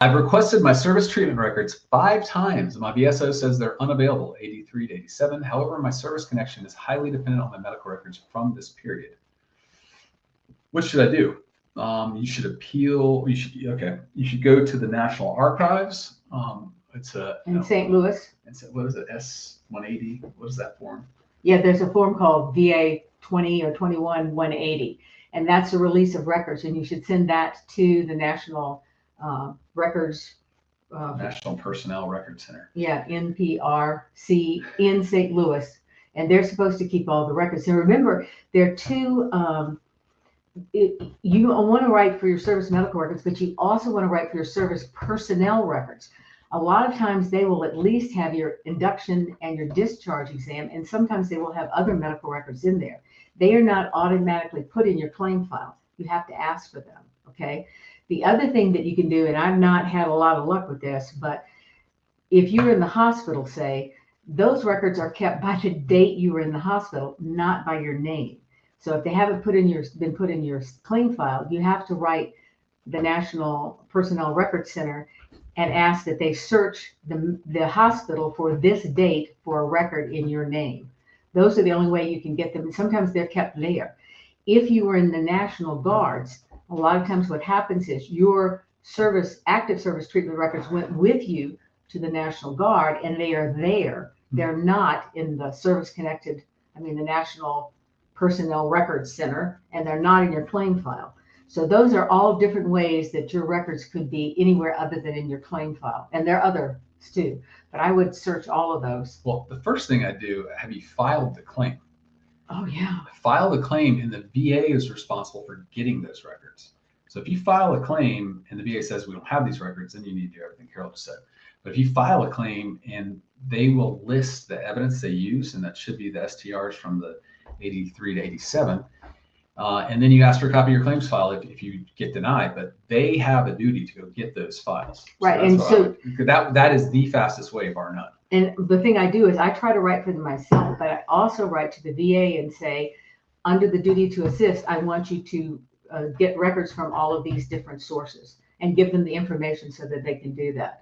I've requested my service treatment records 5 times. My VSO says they're unavailable, 83 to 87. However, my service connection is highly dependent on my medical records from this period. What should I do? You should appeal. You should go to the National Archives. It's in St. Louis. What is it? S-180. What is that form? Yeah, there's a form called VA 20 or 21-180, and that's a release of records, and you should send that to the National Records. National Personnel Record Center. Yeah, NPRC in St. Louis, and they're supposed to keep all the records. And remember, there are two. You want to write for your service medical records, but you also want to write for your service personnel records. A lot of times they will at least have your induction and your discharge exam, and sometimes they will have other medical records in there. They are not automatically put in your claim file. You have to ask for them, okay? The other thing that you can do, and I've not had a lot of luck with this, but if you're in the hospital, say, those records are kept by the date you were in the hospital, not by your name. So if they haven't been put in your claim file, you have to write the National Personnel Records Center and ask that they search the hospital for this date for a record in your name. Those are the only way you can get them. And sometimes they're kept there. If you were in the National Guards, a lot of times what happens is your active service treatment records went with you to the National Guard, and they are there. They're not in the the National Personnel Records Center, and they're not in your claim file. So those are all different ways that your records could be anywhere other than in your claim file. And there are others too, but I would search all of those. Well, the first thing I do, have you filed the claim? Oh yeah. File the claim, and the VA is responsible for getting those records. So if you file a claim and the VA says we don't have these records, then you need to do everything Carol just said. But if you file a claim and they will list the evidence they use, and that should be the STRs from the 83 to 87, and then you ask for a copy of your claims file if you get denied, but they have a duty to go get those files. Right, that is the fastest way, bar none. And the thing I do is I try to write for them myself, but I also write to the VA and say, under the duty to assist, I want you to get records from all of these different sources and give them the information so that they can do that.